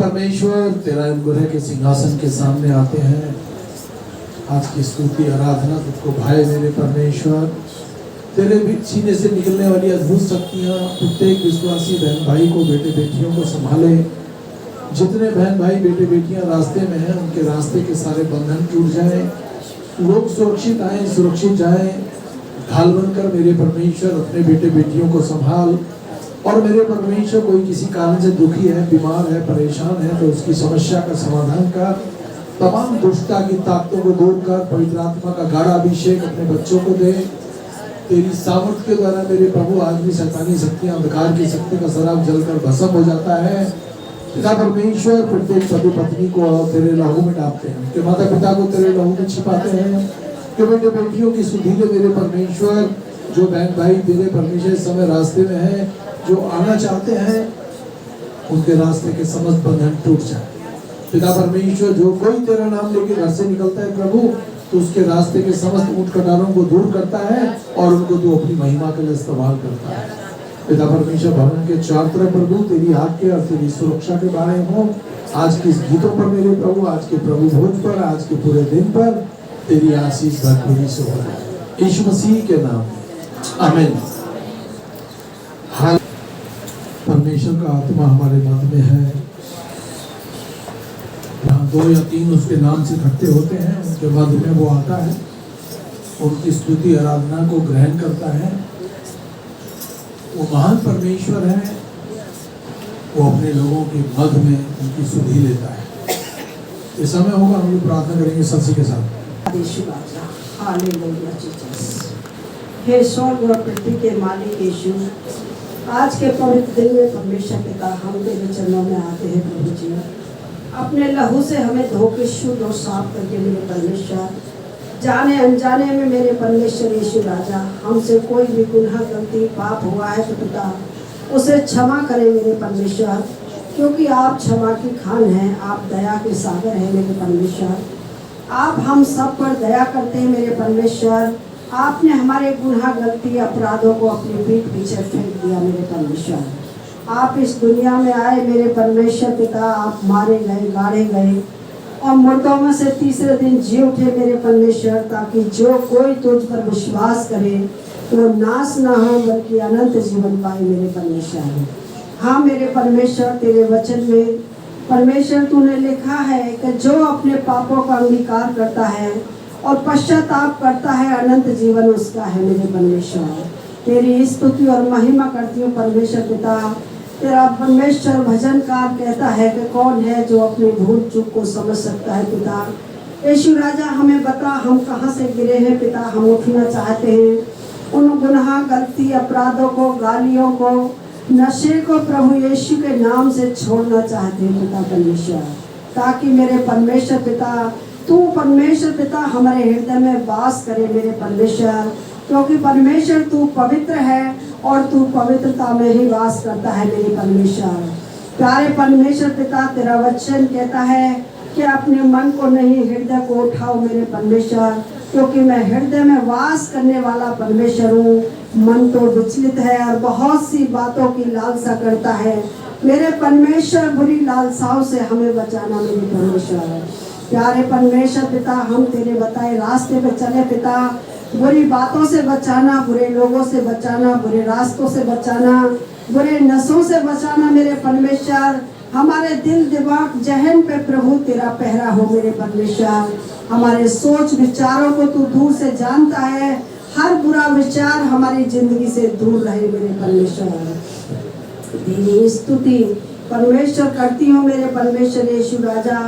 परमेश्वर तेरा अनुग्रह के सिंहासन के सामने आते हैं। आज की स्तुति आराधना तुझको भाई मेरे परमेश्वर, तेरे भी सीने से निकलने वाली अद्भुत शक्तियाँ प्रत्येक विश्वासी बहन भाई को, बेटे बेटियों को संभाले। जितने बहन भाई बेटे बेटियां रास्ते में हैं उनके रास्ते के सारे बंधन टूट जाएं, लोग सुरक्षित आए सुरक्षित जाएं। ढाल बनकर मेरे परमेश्वर अपने बेटे बेटियों को संभाल। और मेरे परमेश्वर कोई किसी कारण से दुखी है, बीमार है, परेशान है तो उसकी समस्या का समाधान कर। तमाम दुष्टता की ताकतों को दूर कर। पवित्र आत्मा का गाढ़ा अभिषेक अपने बच्चों को दे। तेरी सामर्थ के द्वारा मेरे प्रभु आज भी शैतानी शक्तियां, अंधकार की शक्ति का शराब जलकर भस्म हो जाता है। पिता परमेश्वर प्रत्येक पति पत्नी को तेरे लहू में डालते हैं, उनके माता पिता को तेरे लहू में छिपाते हैं। कि बेटे बेटियों की सुधीरे मेरे परमेश्वर, जो बहन भाई तेरे परमेश्वर इस समय रास्ते में है, जो आना चाहते हैं उनके रास्ते के समस्त बंधन टूट जाए। पिता परमेश्वर जो कोई तेरा नाम लेके घर से निकलता है प्रभु, तो उसके रास्ते के समस्त ऊंट कटारों को दूर करता है और उनको तू अपनी महिमा के लिए इस्तेमाल करता है। पिता परमेश्वर भवन के चारों तरफ प्रभु तेरी आज्ञा और तेरी सुरक्षा के बारे में हो। आज के इस गीतों पर मेरे प्रभु, आज के प्रभु भोज पर, आज के पूरे दिन पर तेरी आशीष भरपूरी से हो जाए यीशु मसीह के नाम, आमीन। परमेश्वर का आत्मा हमारे मध्य में है। जहाँ 2 या 3 उसके नाम से इकट्ठे होते हैं उनके मध्य में वो आता है, उनकी स्तुति आराधना को ग्रहण करता है। वो महान परमेश्वर है, वो अपने लोगों के मध्य में उनकी सुधि लेता है। ये समय होगा हम लोग प्रार्थना करेंगे सच्ची के साथ। हे स्वर्ग और पृथ्वी के मालिक यीशु, आज के पवित्र दिन में परमेश्वर पिता हम तेरे चरणों में आते हैं प्रभु जी। अपने लहू से हमें धो के शुद्ध और साफ करके मेरे परमेश्वर, जाने अनजाने में मेरे परमेश्वर यीशु राजा, हमसे कोई भी गुनाह गलती पाप हुआ है तो पिता उसे क्षमा करें मेरे परमेश्वर, क्योंकि आप क्षमा की खान हैं, आप दया के सागर हैं मेरे परमेश्वर। आप हम सब पर दया करते हैं मेरे परमेश्वर। आपने हमारे गुनाह गलती अपराधों को अपनी पीठ पीछे फेंक दिया मेरे परमेश्वर। आप इस दुनिया में आए मेरे परमेश्वर पिता, आप मारे गए, गाड़े गए और मुर्दों में से तीसरे दिन जी उठे मेरे परमेश्वर, ताकि जो कोई तुझ पर विश्वास करे वो नाश ना हो बल्कि अनंत जीवन पाए मेरे परमेश्वर। हाँ मेरे परमेश्वर, तेरे वचन में परमेश्वर तूने लिखा है कि जो अपने पापों का अंगीकार करता है और पश्चाताप करता है, अनंत जीवन उसका है मेरे परमेश्वर। तेरी स्तुति और महिमा करती हूँ परमेश्वर पिता। तेरा परमेश्वर भजनकार कहता है कि कौन है जो अपनी भूल चूक को समझ सकता है पिता। यीशु राजा हमें बता हम कहाँ से गिरे हैं पिता, हम उठना चाहते हैं उन गुनाह गलती अपराधों को, गालियों को, नशे को प्रभु यीशु के नाम से छोड़ना चाहते हैं पिता परमेश्वर, ताकि मेरे परमेश्वर पिता तू परमेश्वर पिता हमारे हृदय में वास करे मेरे परमेश्वर, क्योंकि परमेश्वर तू पवित्र है और तू पवित्रता में ही वास करता है मेरे परमेश्वर। प्यारे परमेश्वर पिता, तेरा वचन कहता है कि अपने मन को नहीं हृदय को उठाओ मेरे परमेश्वर, क्योंकि मैं हृदय में वास करने वाला परमेश्वर हूँ। मन तो विचलित है और बहुत सी बातों की लालसा करता है मेरे परमेश्वर, बुरी लालसाओं से हमें बचाना मेरे परमेश्वर। प्यारे परमेश्वर पिता, हम तेरे बताए रास्ते पे चले पिता, बुरी बातों से बचाना, बुरे लोगों से बचाना, बुरे रास्तों से बचाना, बुरे नशों से बचाना मेरे परमेश्वर। हमारे दिल दिमाग जहन पे प्रभु तेरा पहरा हो मेरे परमेश्वर। हमारे सोच विचारों को तू दूर से जानता है, हर बुरा विचार हमारी जिंदगी से दूर रहे मेरे परमेश्वर। तेरी स्तुति परमेश्वर करती हूँ मेरे परमेश्वर यीशु राजा।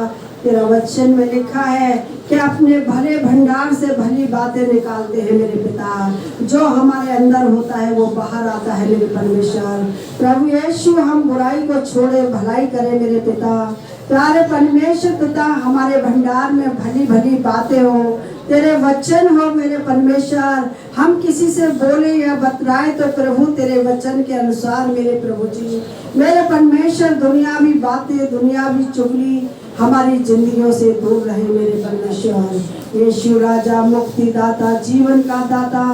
तेरा वचन में लिखा है कि अपने भले भंडार से भली बातें निकालते हैं मेरे पिता, जो हमारे अंदर होता है वो बाहर आता है मेरे परमेश्वर। प्रभु यीशु हम बुराई को छोड़े भलाई करें मेरे पिता। प्यारे परमेश्वर पिता, हमारे भंडार में भली भली बातें हो, तेरे वचन हो मेरे परमेश्वर। हम किसी से बोले या बतराए तो प्रभु तेरे वचन के अनुसार मेरे प्रभु जी, मेरे परमेश्वर दुनियावी बातें, दुनियावी चुगली हमारी जिंदगियों से दूर रहे मेरे परमेश्वर। यीशु राजा मुक्ति दाता, जीवन का दाता,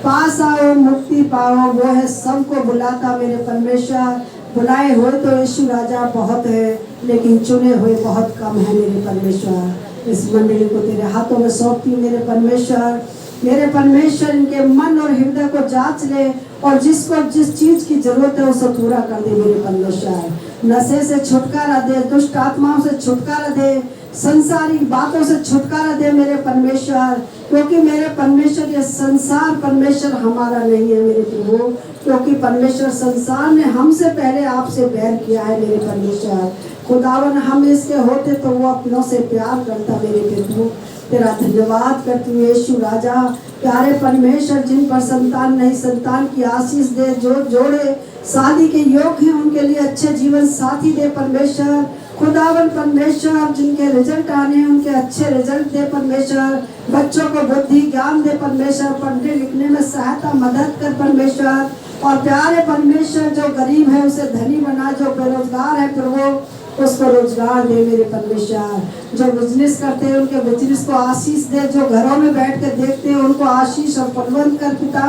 पास आओ मुक्ति पाओ, वो है सबको बुलाता मेरे परमेश्वर। बुलाए हो तो यीशु राजा बहुत है, लेकिन चुने हुए बहुत कम है मेरे परमेश्वर। इस मंडली को तेरे हाथों में सौंपती हूँ मेरे परमेश्वर। मेरे परमेश्वर इनके मन और हृदय को जांच ले और जिसको जिस चीज की जरूरत है उसे पूरा कर दे मेरे परमेश्वर। नशे से छुटकारा दे, दुष्ट आत्माओं से छुटकारा दे, संसारिक बातों से छुटकारा दे मेरे परमेश्वर। क्योंकि मेरे परमेश्वर ये संसार परमेश्वर हमारा नहीं है मेरे प्रभु, क्योंकि परमेश्वर संसार ने हमसे पहले आपसे बैर किया है मेरे परमेश्वर। खुदावन हम इसके होते तो वो अपनों से प्यार करता मेरे प्रभु। तेरा धन्यवाद करती हूँ यीशु राजा। प्यारे परमेश्वर जिन पर संतान नहीं, संतान की आशीष दे। जो जोड़े शादी के योग्य हैं उनके लिए अच्छे जीवन साथी दे परमेश्वर। खुदावन परमेश्वर जिनके रिजल्ट आने हैं उनके अच्छे रिजल्ट दे परमेश्वर। बच्चों को बुद्धि ज्ञान दे परमेश्वर। पढ़ने लिखने में सहायता मदद कर परमेश्वर। और प्यारे परमेश्वर जो गरीब है उसे धनी बना, जो बेरोजगार है प्रभु उसको रोजगार दे मेरे परमेश्वर। जो बिजनेस करते हैं उनके बिजनेस को आशीष दे। जो घरों में बैठ कर देखते हैं उनको आशीष और प्रबंध कर पिता।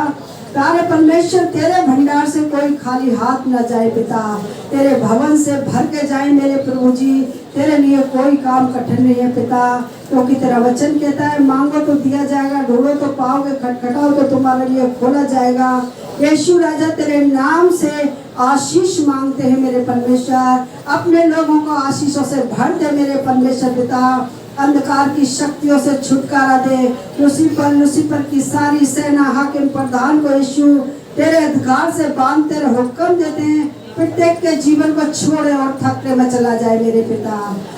प्यारे परमेश्वर तेरे भंडार से कोई खाली हाथ न जाए पिता। तेरे भवन से भर के जाए मेरे प्रभु जी। तेरे लिए कोई काम कठिन नहीं है पिता, क्योंकि तेरा वचन कहता है मांगो तो दिया जाएगा, ढूंढो तो पाओगे, खटखटाओ तो तुम्हारे लिए खोला जाएगा। यीशु राजा तेरे नाम से आशीष मांगते हैं मेरे परमेश्वर। अपने लोगों को आशीषों से भर दे मेरे परमेश्वर पिता। अंधकार की शक्तियों से छुटकारा दे। लूसीफर की सारी सेना हाकिम प्रधान को यीशु तेरे अधिकार से बांध तेरे हुक्म देते हैं प्रत्येक के जीवन को छोड़े और थकने में चला जाए मेरे पिता।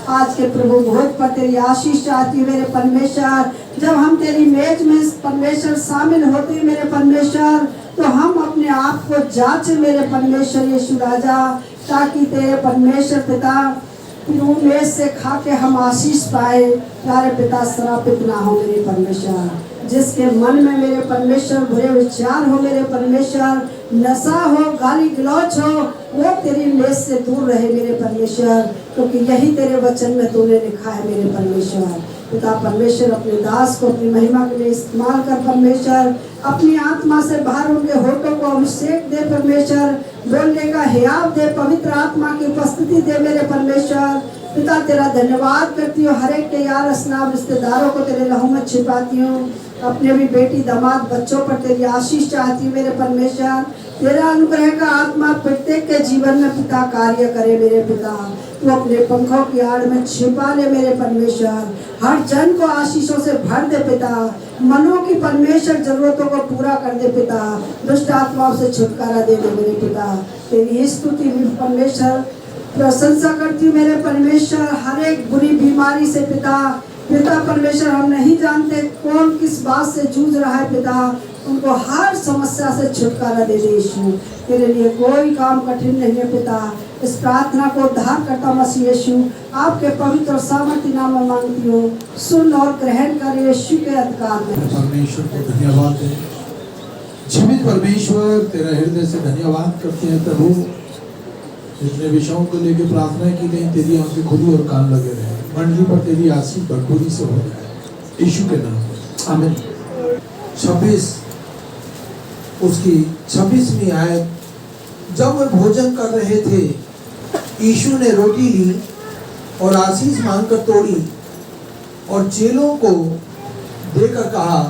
आज के प्रभु भोज पर तेरी आशीष चाहती है मेरे परमेश्वर। जब हम तेरी मेज में परमेश्वर शामिल होते हैं मेरे परमेश्वर, तो हम अपने आप को जांचे मेरे परमेश्वर यीशु राजा, ताकि तेरे परमेश्वर पिता वो मेज से खा के हम आशीष पाए। प्यारे पिता श्रापित ना हो मेरे परमेश्वर। जिसके मन में मेरे परमेश्वर बुरे विचार हो मेरे परमेश्वर, नशा हो, गाली गलौच हो, वो तेरी मेज से दूर रहे मेरे परमेश्वर, क्योंकि यही तेरे वचन में तूने लिखा है मेरे परमेश्वर। पिता परमेश्वर अपने दास को अपनी महिमा के लिए इस्तेमाल कर परमेश्वर। अपनी आत्मा से बाहर उनके होठों को अभिषेक दे परमेश्वर। बोलने का हियाव दे, पवित्र आत्मा की उपस्थिति दे मेरे परमेश्वर। पिता तेरा धन्यवाद करती हूँ। हर एक के यार अस्नाब रिश्तेदारों को तेरे लहू में छिपाती हूँ। अपने भी बेटी दामाद बच्चों पर तेरी आशीष चाहती हूँ मेरे परमेश्वर। तेरा अनुग्रह का आत्मा प्रत्येक के जीवन में पिता कार्य करे मेरे पिता। तू अपने पंखों की आड़ में छिपा ले मेरे परमेश्वर। हर जन को आशीषों से भर दे पिता। मनों की परमेश्वर जरूरतों को पूरा कर दे पिता। दुष्ट आत्माओं से छुटकारा दे दे मेरे पिता। तेरी स्तुति परमेश्वर प्रशंसा करती हूँ मेरे परमेश्वर। हर एक बुरी बीमारी से पिता परमेश्वर हम नहीं जानते कौन किस बात से जूझ रहा है पिता, उनको हर समस्या से छुटकारा दे दे यीशु। तेरे लिए कोई काम कठिन नहीं है पिता। इस प्रार्थना को उद्धार करता मसीह यीशु आपके पवित्र और सामर्थ्य नाम में मांगती हूँ। सुन और ग्रहण कर यीशु के अधिकार में। परमेश्वर को धन्यवाद दें। जीवित परमेश्वर तेरा हृदय से धन्यवाद करते हैं प्रभु। जितने विषयों को लेकर प्रार्थना की गई तेरी आंखें खुली और कान लगे रहे। मंडली पर तेरी आशीष भरपूरी से हो जाए यीशु के नाम में आमीन। 26 उसकी 26वीं आयत। जब वे भोजन कर रहे थे यीशु ने रोटी ली और आशीष मांगकर तोड़ी और चेलों को देकर कहा,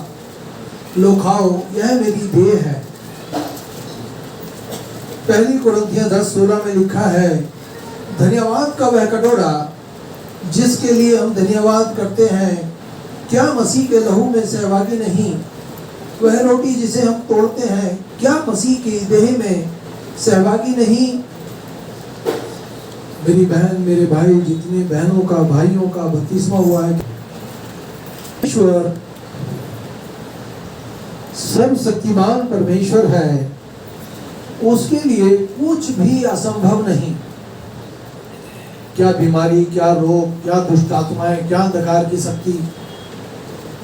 लो खाओ, यह मेरी देह है। पहली कुरिन्थियों 10:16 में लिखा है, धन्यवाद का वह कटोरा जिसके लिए हम धन्यवाद करते हैं, क्या मसीह के लहू में सहभागी नहीं? वह रोटी जिसे हम तोड़ते हैं, क्या मसीह की देह में सहभागी नहीं? मेरी बहन मेरे भाई, जितने बहनों का भाइयों का बपतिस्मा हुआ है, ईश्वर सर्वशक्तिमान परमेश्वर है, उसके लिए कुछ भी असंभव नहीं। क्या बीमारी, क्या रोग, क्या दुष्ट आत्माएं, क्या अंधकार की शक्ति,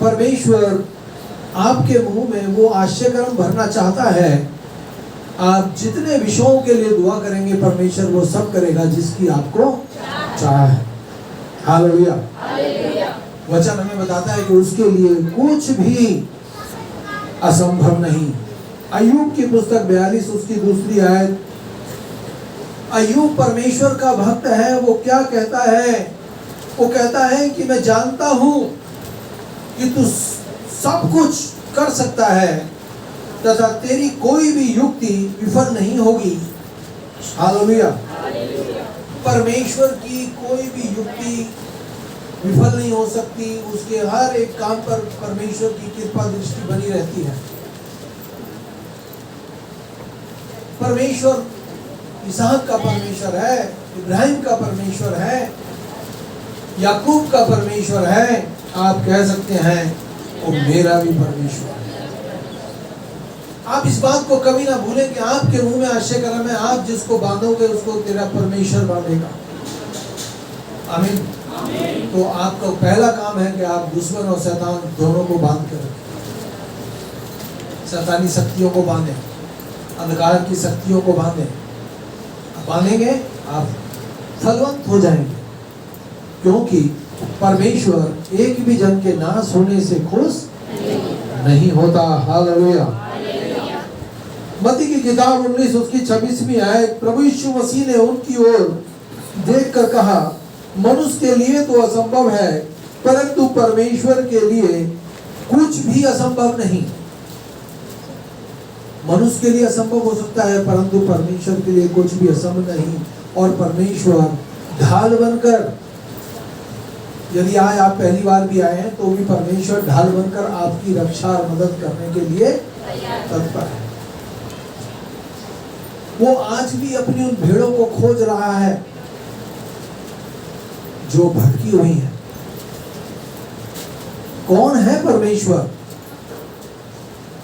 परमेश्वर आपके मुंह में वो आश्चर्य भरना चाहता है। आप जितने विषयों के लिए दुआ करेंगे परमेश्वर वो सब करेगा जिसकी आपको चाह है। हालेलुया। वचन हमें बताता है कि उसके लिए कुछ भी असंभव नहीं। अय्यूब की पुस्तक 42 उसकी 2 आयत, अय्यूब परमेश्वर का भक्त है। वो क्या कहता है? वो कहता है कि मैं जानता हूं कि तू सब कुछ कर सकता है तथा तेरी कोई भी युक्ति विफल नहीं होगी। हालेलुया। परमेश्वर की कोई भी युक्ति विफल नहीं हो सकती। उसके हर एक काम पर परमेश्वर की कृपा दृष्टि बनी रहती है। परमेश्वर इसहाक का परमेश्वर है, इब्राहिम का परमेश्वर है, याकूब का परमेश्वर है। आप कह सकते हैं वो मेरा भी परमेश्वर है। आप इस बात को कभी ना भूलें कि आपके मुंह में आश्चर्य कर्म है। आप जिसको बांधोगे उसको तेरा परमेश्वर बांधेगा। आमीन। तो आपका पहला काम है कि आप दुश्मन और शैतान दोनों को बांध कर रखें। शैतानी शक्तियों को बांधें, अंधकार की शक्तियों को बांधें। बांधेंगे आप फलवंत हो जाएंगे, क्योंकि परमेश्वर एक भी जन के नाश होने से खुश नहीं होता। हालेलुया। मत्ती की किताब 19 उसकी 26वीं आयत, प्रभु यीशु मसीह ने उनकी ओर देखकर कहा, मनुष्य के लिए तो असंभव है, परंतु परमेश्वर के लिए कुछ भी असंभव नहीं। मनुष्य के लिए असंभव हो सकता है, परंतु परमेश्वर के लिए कुछ भी असंभव नहीं। और परमेश्वर ढाल बनकर, यदि आज आप पहली बार भी आए हैं तो भी परमेश्वर ढाल बनकर आपकी रक्षा और मदद करने के लिए तत्पर है। वो आज भी अपनी उन भेड़ों को खोज रहा है जो भटकी हुई है। कौन है परमेश्वर?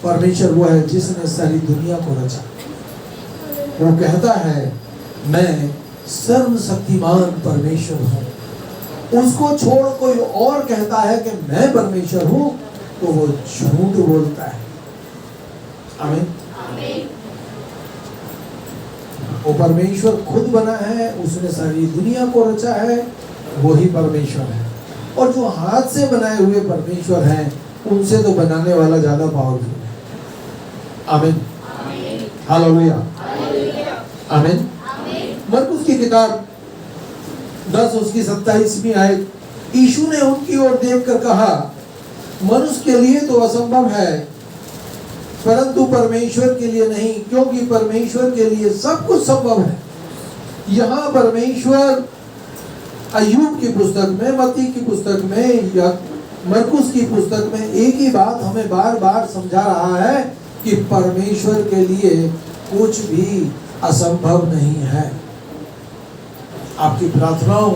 परमेश्वर वो है जिसने सारी दुनिया को रचा। वो कहता है मैं सर्वशक्तिमान परमेश्वर हूं। उसको छोड़ कोई और कहता है कि मैं परमेश्वर हूं तो वो झूठ बोलता है। आमीन। वो परमेश्वर खुद बना है, उसने सारी दुनिया को रचा है, वही परमेश्वर है। और जो हाथ से बनाए हुए परमेश्वर हैं उनसे तो बनाने वाला ज्यादा पावरफुल है। आमीन। हालेलुया। आमीन। मरकुस की किताब 10 उसकी 27वीं आयत, यीशु ने उनकी ओर देखकर कहा, मनुष्य के लिए तो असंभव है, परंतु परमेश्वर के लिए नहीं, क्योंकि परमेश्वर के लिए सब कुछ संभव है। यहाँ परमेश्वर अय्यूब की पुस्तक में, मत्ती की पुस्तक में या मरकुस की पुस्तक में एक ही बात हमें बार बार समझा रहा है कि परमेश्वर के लिए कुछ भी असंभव नहीं है। आपकी प्रार्थनाओं,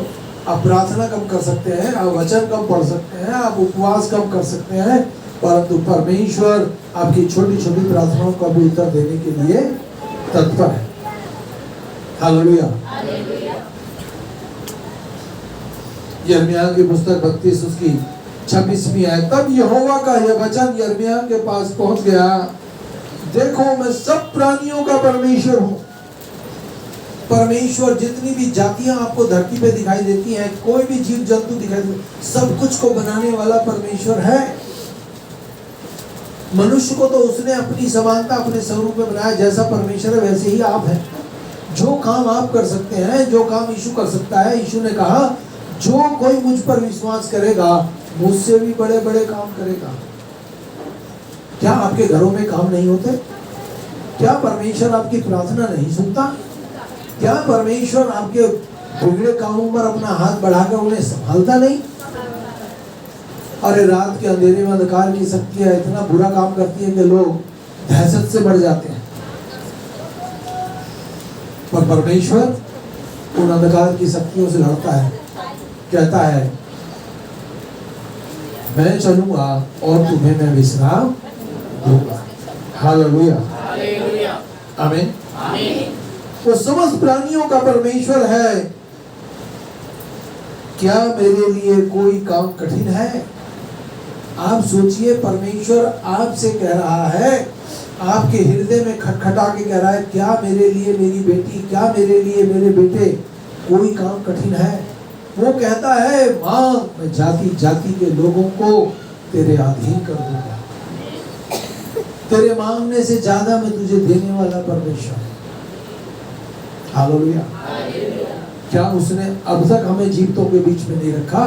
आप प्रार्थना कम कर सकते हैं, आप वचन कम पढ़ सकते हैं, आप उपवास कम कर सकते हैं, परंतु परमेश्वर आपकी छोटी छोटी प्रार्थनाओं का भी उत्तर देने के लिए तत्पर है। हालेलुया। यिर्मयाह की पुस्तक 32 उसकी 26वीं आयत, तब यहोवा का यह वचन यिर्मयाह के पास पहुंच गया, देखो मैं सब प्राणियों का परमेश्वर हूं। परमेश्वर जितनी भी जातियां आपको धरती पे दिखाई देती हैं, कोई भी जीव जंतु दिखाई देती, सब कुछ को बनाने वाला परमेश्वर है। मनुष्य को तो उसने अपनी समानता, अपने स्वरूप में बनाया। जैसा परमेश्वर है वैसे ही आप हैं। जो काम आप कर सकते हैं, जो काम यीशु कर सकता है, यीशु ने कहा जो कोई मुझ पर विश्वास करेगा मुझसे भी बड़े बड़े काम करेगा। क्या आपके घरों में काम नहीं होते? क्या परमेश्वर आपकी प्रार्थना नहीं सुनता? क्या परमेश्वर आपके बिगड़े कामों पर अपना हाथ बढ़ाकर उन्हें संभालता नहीं? अरे रात के अंधेरे में अंधकार की शक्तियां इतना बुरा काम करती है कि लोग दहशत से बढ़ जाते हैं, पर परमेश्वर उन अंधकार की शक्तियों से लड़ता है। कहता है मैं चलूंगा और तुम्हें मैं विश्राम दूंगा। हालेलुया। आमीन। वो समस्त प्राणियों का परमेश्वर है। क्या मेरे लिए कोई काम कठिन है? आप सोचिए, परमेश्वर आपसे कह रहा है, आपके हृदय में खटखटा के कह रहा है, क्या मेरे लिए मेरी बेटी, क्या मेरे लिए मेरे बेटे कोई काम कठिन है? वो कहता है मां, मैं जाति जाति के लोगों को तेरे अधीन कर दूंगा। तेरे मांगने से ज्यादा मैं तुझे देने वाला परमेश्वर। हालेलुया। क्या उसने अब तक हमें जीवितों के बीच में नहीं रखा?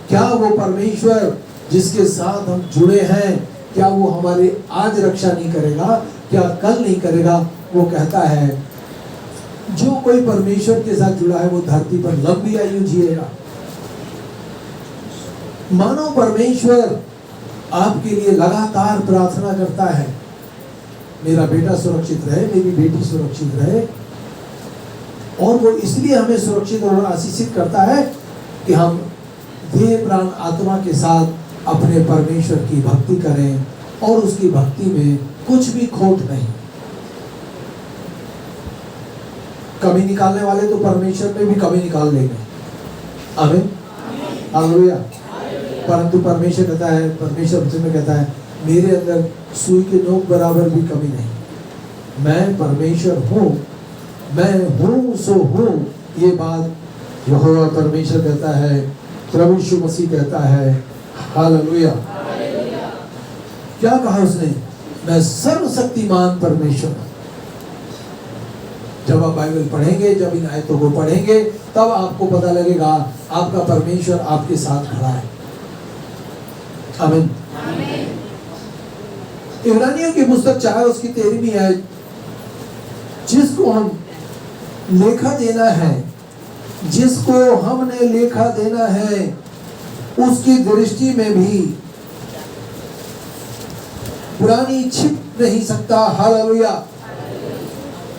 क्या वो परमेश्वर जिसके साथ हम जुड़े हैं, क्या वो हमारी आज रक्षा नहीं करेगा? क्या कल नहीं करेगा? वो कहता है जो कोई परमेश्वर के साथ जुड़ा है वो धरती पर लंबी आयु जिएगा। मानो परमेश्वर आपके लिए लगातार प्रार्थना करता है, मेरा बेटा सुरक्षित रहे, मेरी बेटी सुरक्षित रहे। और वो इसलिए हमें सुरक्षित और आशीषित करता है कि हम देह प्राण आत्मा के साथ अपने परमेश्वर की भक्ति करें और उसकी भक्ति में कुछ भी खोट नहीं। कमी निकालने वाले तो परमेश्वर में भी कमी निकाल लेंगे। आमीन, हालेलुया। परंतु परमेश्वर कहता है, परमेश्वर वचन में कहता है, मेरे अंदर सुई के नोक बराबर भी कमी नहीं। मैं परमेश्वर हूँ, मैं हूँ सो हूँ। ये बात यहोवा परमेश्वर कहता है, प्रभु यीशु मसीह कहता है। हालेलुया। क्या कहा उसने? मैं सर्वशक्तिमान परमेश्वर हूँ। जब आप बाइबल पढ़ेंगे, जब इन आयतों को पढ़ेंगे, तब आपको पता लगेगा आपका परमेश्वर आपके साथ खड़ा है। आमीन। इब्रानियों की पुस्तक 4 उसकी 13वीं आयत, जिसको हम लेखा देना है, जिसको हमने लेखा देना है, उसकी दृष्टि में भी पुरानी छिप नहीं सकता। हालेलुया।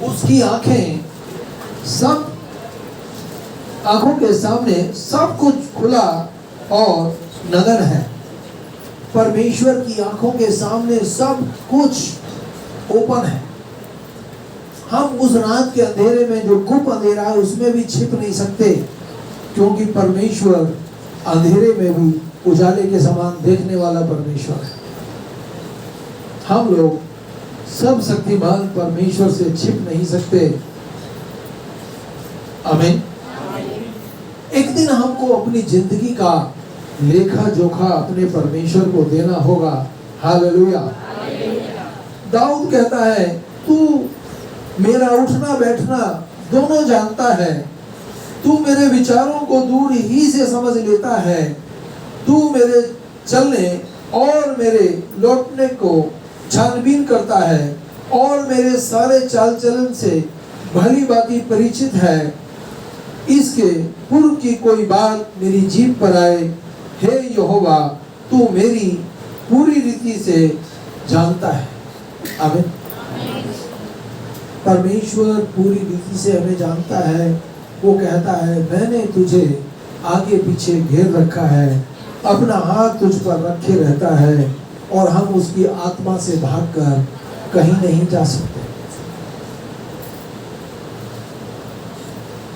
उसकी आंखें सब, आंखों के सामने सब कुछ खुला और नग्न है। परमेश्वर की आंखों के सामने सब कुछ ओपन है। हम उस रात के अंधेरे में, जो गुप्त अंधेरा है, उसमें भी छिप नहीं सकते, क्योंकि परमेश्वर अंधेरे में भी उजाले के समान देखने वाला परमेश्वर है। हम लोग सब शक्तिमान परमेश्वर से छिप नहीं सकते। आमीन। एक दिन हमको अपनी जिंदगी का लेखा जोखा अपने परमेश्वर को देना होगा। हालेलुया। दाऊद कहता है, तू मेरा उठना बैठना दोनों जानता है, तू मेरे विचारों को दूर ही से समझ लेता है, तू मेरे चलने और मेरे लौटने को छानबीन करता है और मेरे सारे चाल चलन से भली भांति परिचित है। इसके पूर्व की कोई बात मेरी जीभ पर आए, हे यहोवा, तू मेरी पूरी रीति से जानता है। आमीन। परमेश्वर पूरी रीति से हमें जानता है। वो कहता है, मैंने तुझे आगे पीछे घेर रखा है, अपना हाथ तुझ पर रखे रहता है, और हम उसकी आत्मा से भागकर कहीं नहीं जा सकते।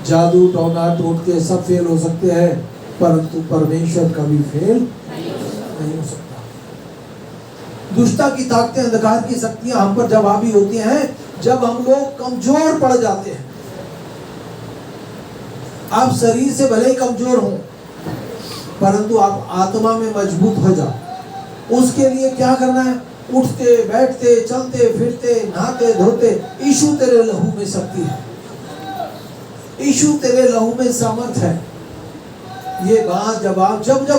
जादू टोना टोटके सब फेल हो सकते हैं, परंतु परमेश्वर कभी फेल नहीं हो सकता। दुष्टता की ताकतें, अंधकार की शक्तियां हम पर जब हावी होती हैं, जब हम लोग कमजोर पड़ जाते हैं। आप शरीर से भले ही कमजोर हो, परंतु आप आत्मा में मजबूत हो जाओ। उसके लिए क्या करना है? उठते बैठते चलते फिरते नहाते धोते, यीशु तेरे लहू में शक्ति है, यीशु तेरे लहू में सामर्थ है। ये बात जब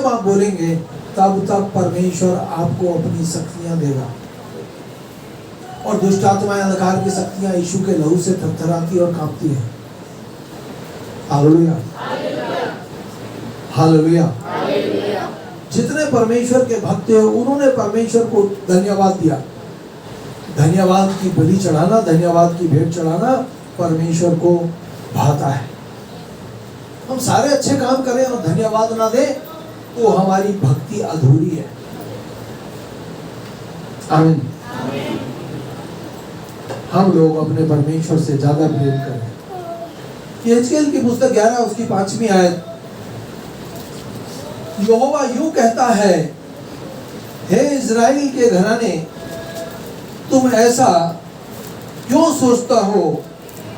आप बोलेंगे, तब परमेश्वर आपको अपनी शक्तियां देगा। और दुष्ट आत्माएं, अंधकार की शक्तियां यीशु के लहू से थरथराती और कांपती है। Hallelujah, hallelujah. जितने परमेश्वर के भक्त हैं, उन्होंने परमेश्वर को धन्यवाद दिया। धन्यवाद की बलि चढ़ाना, धन्यवाद की भेंट चढ़ाना परमेश्वर को भाता है। हम सारे अच्छे काम करें और धन्यवाद ना दें तो हमारी भक्ति अधूरी है। आमीन। हम लोग अपने परमेश्वर से ज्यादा प्रेम करें। यहेजकेल की पुस्तक 11 उसकी 5वीं आयत, यहोवा यूं कहता है, हे इज़राइल के घराने, तुम ऐसा क्यों सोचता हो?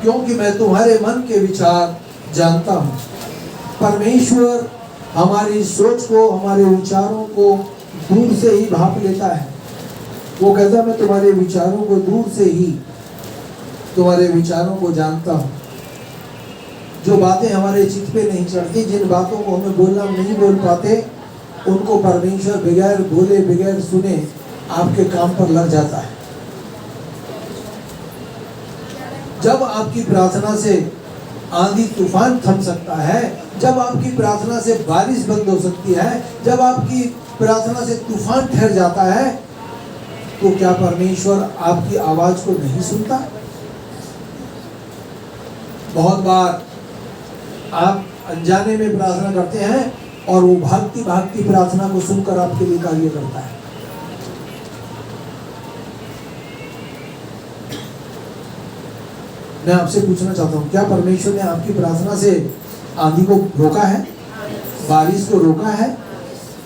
क्योंकि मैं तुम्हारे मन के विचार जानता हूं। परमेश्वर हमारी सोच को, हमारे विचारों को दूर से ही भाप लेता है। वो कहता है, मैं तुम्हारे विचारों को दूर से ही, तुम्हारे विचारों को जानता हूं। जो बातें हमारे चित्त पे नहीं चढ़ती, जिन बातों को हमें बोलना नहीं बोल पाते, उनको परमेश्वर बगैर बोले बगैर सुने आपके काम पर लग जाता है। जब आपकी प्रार्थना से आंधी तूफान थम सकता है, जब आपकी प्रार्थना से बारिश बंद हो सकती है, जब आपकी प्रार्थना से तूफान ठहर जाता है, तो क्या परमेश्वर आपकी आवाज को नहीं सुनता? बहुत बार आप अनजाने में प्रार्थना करते हैं और वो भागती भागती प्रार्थना को सुनकर आपके लिए कार्य करता है। मैं आपसे पूछना चाहता हूँ, क्या परमेश्वर ने आपकी प्रार्थना से आंधी को रोका है, बारिश को रोका है?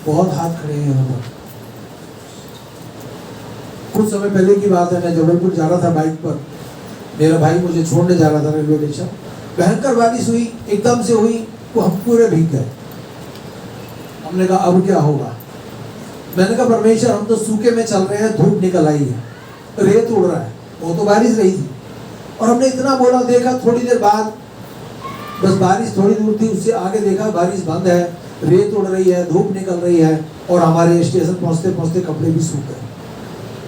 बहुत हाथ खड़े हैं यहाँ पर। कुछ समय पहले की बात है, मैं जबलपुर जा रहा था बाइक पर, मेरा भाई मुझे छोड़ने जा रहा था रेलवे स्टेशन। भयंकर बारिश हुई, एकदम से हुई, तो हम पूरे भीग गए। हमने कहा अब क्या होगा? मैंने कहा परमेश्वर, हम तो सूखे में चल रहे हैं, धूप निकल आई है, रेत उड़ रहा है, वो तो बारिश रही थी। और हमने इतना बोला, देखा थोड़ी देर बाद बस बारिश थोड़ी दूर थी, उससे आगे देखा बारिश बंद है, रेत उड़ रही है, धूप निकल रही है, और हमारे स्टेशन पहुंचते पहुंचते कपड़े भी सूख गए।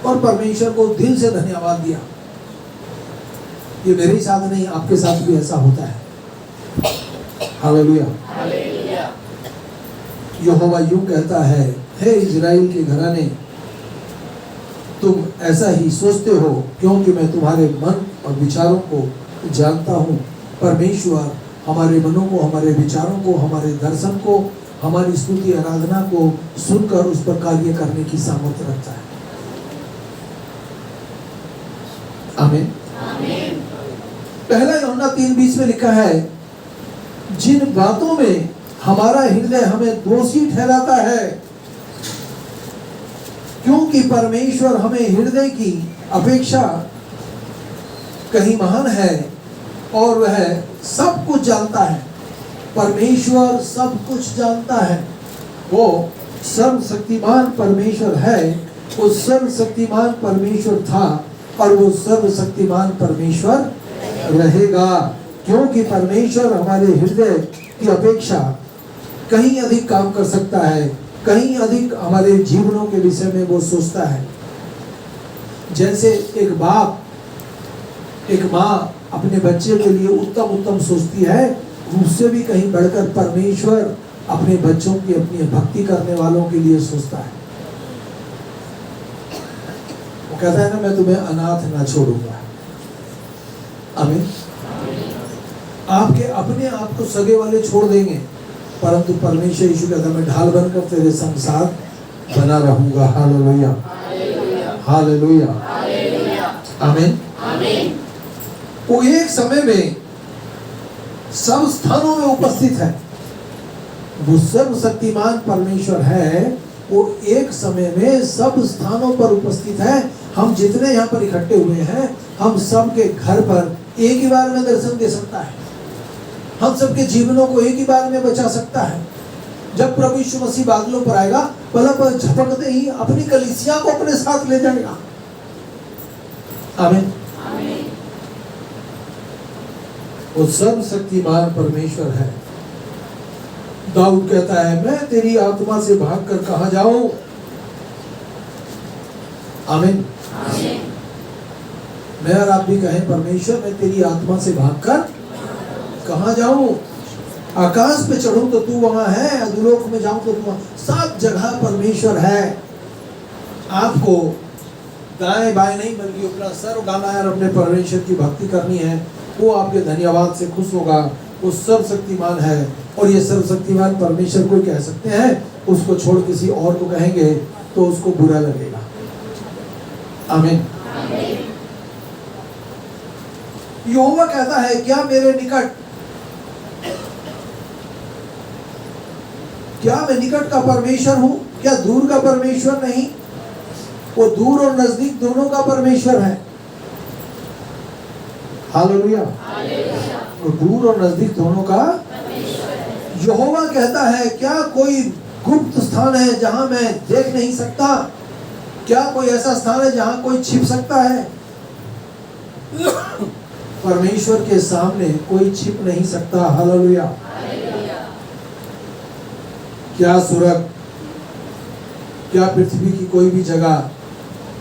और परमेश्वर को दिल से धन्यवाद दिया। ये मेरे ही साथ नहीं, आपके साथ भी ऐसा होता है। हालेलुया। यहोवा यूं कहता है, हे इज़राइल के घराने, तुम ऐसा ही सोचते हो, क्योंकि मैं तुम्हारे मन और विचारों को जानता हूँ। परमेश्वर हमारे मनों को, हमारे विचारों को, हमारे दर्शन को, हमारी स्तुति आराधना को सुनकर उस पर कार्य करने की सामर्थ्य रखता है। आमीन। पहला यूहन्ना 3:20 में लिखा है, जिन बातों में हमारा हृदय हमें दोषी ठहराता है, क्योंकि परमेश्वर हमें हृदय की अपेक्षा कहीं महान है और वह सब कुछ जानता है। परमेश्वर सब कुछ जानता है। वो सर्वशक्तिमान परमेश्वर है, वो सर्वशक्तिमान परमेश्वर था और वो सर्वशक्तिमान परमेश्वर रहेगा, क्योंकि परमेश्वर हमारे हृदय की अपेक्षा कहीं अधिक काम कर सकता है, कहीं अधिक हमारे जीवनों के विषय में वो सोचता है। जैसे एक बाप, एक माँ अपने बच्चे के लिए उत्तम उत्तम सोचती है, उससे भी कहीं बढ़कर परमेश्वर अपने बच्चों की, अपनी भक्ति करने वालों के लिए सोचता है। वो कहता है ना, मैं तुम्हें अनाथ ना छोड़ूंगा। आमीन। आपके अपने आप को सगे वाले छोड़ देंगे, परंतु परमेश्वर यीशु कहता है, मैं ढाल बनकर तेरे संग साथ बना रहूंगा। हालेलुया, हालेलुया, आमीन। वो एक समय में सब स्थानों में उपस्थित है। वो सर्वशक्तिमान परमेश्वर है, वो एक समय में सब स्थानों पर उपस्थित है। हम जितने यहाँ पर इकट्ठे हुए हैं, हम सबके घर पर एक ही बार में दर्शन दे सकता है। हम सबके जीवनों को एक ही बार में बचा सकता है। जब प्रभु यीशु मसीह बादलों पर आएगा, पल झपकते ही अपनी कलीसिया को अपने साथ ले जाएगा। आमीन। वो सर्वशक्तिमान परमेश्वर है। दाऊद कहता है, मैं तेरी आत्मा से भागकर कहां जाऊं? आमीन। मैं और आप भी कहें, परमेश्वर मैं तेरी आत्मा से भागकर कहां जाऊं? आकाश पे चढ़ूं तो तू वहां है, अधोलोक में जाऊं तो तू वहां। सब जगह परमेश्वर है। आपको दाएं बाएं नहीं बल्कि अपना सर उठाना है और अपने परमेश्वर की भक्ति करनी है। वो आपके धन्यवाद से खुश होगा। वो सर्वशक्तिमान है और ये सर्वशक्तिमान परमेश्वर को कह सकते हैं, उसको छोड़ किसी और को कहेंगे तो उसको बुरा लगेगा। आमीन। यहोवा कहता है, क्या मेरे निकट, क्या मैं निकट का परमेश्वर हूं? क्या दूर का परमेश्वर नहीं? वो दूर और नजदीक दोनों का परमेश्वर है। हालेलुया। वो दूर और नजदीक दोनों का यहोवा कहता है, क्या कोई गुप्त स्थान है जहां मैं देख नहीं सकता? क्या कोई ऐसा स्थान है जहां कोई छिप सकता है? परमेश्वर के सामने कोई छिप नहीं सकता। हालेलुया। क्या स्वर्ग, क्या पृथ्वी की कोई भी जगह,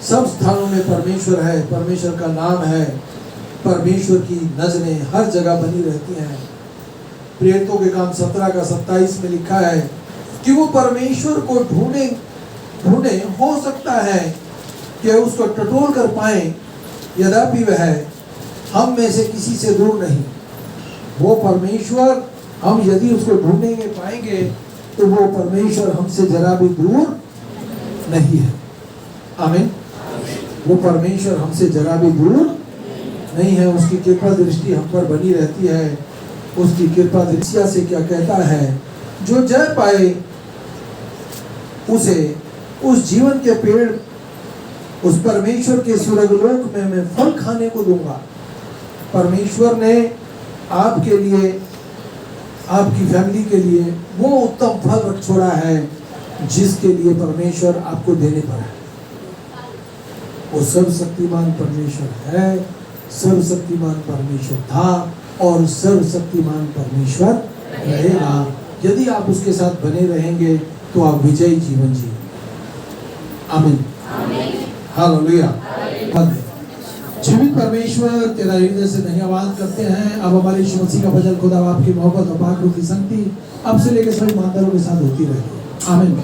सब स्थानों में परमेश्वर है, परमेश्वर का नाम है, परमेश्वर की नजरें हर जगह बनी रहती हैं। प्रेरितों के काम 17 का 27 में लिखा है कि वो परमेश्वर को ढूंढे हो सकता है कि उसको टटोल कर पाए, यद्यपि वह हम में से किसी से दूर नहीं। वो परमेश्वर, हम यदि उसको ढूंढेंगे पाएंगे तो वो परमेश्वर हमसे जरा भी दूर नहीं है। आमीन। वो परमेश्वर हमसे जरा भी दूर नहीं है। उसकी कृपा दृष्टि हम पर बनी रहती है। उसकी कृपा दृष्टि से क्या कहता है, जो जय पाए उसे उस जीवन के पेड़, उस परमेश्वर के स्वर्गलोक में मैं फल खाने को दूंगा। परमेश्वर ने आपके लिए, आपकी फैमिली के लिए वो उत्तम फल रख छोड़ा है जिसके लिए परमेश्वर आपको देने पर है। वो सर्वशक्तिमान परमेश्वर है, सर्वशक्तिमान परमेश्वर था और सर्वशक्तिमान परमेश्वर रहेगा। यदि आप उसके साथ बने रहेंगे तो आप विजयी जीवन जिएंगे। आमीन। हालेलुया। जीवित परमेश्वर, तेरा हृदय से धन्यवाद करते हैं। अब हमारे यीशु मसीह का भजन खुदा आपकी मोहब्बत और पाक रूह की संगति अब से लेकर सभी ईमानदारों के साथ होती रहे। आमीन।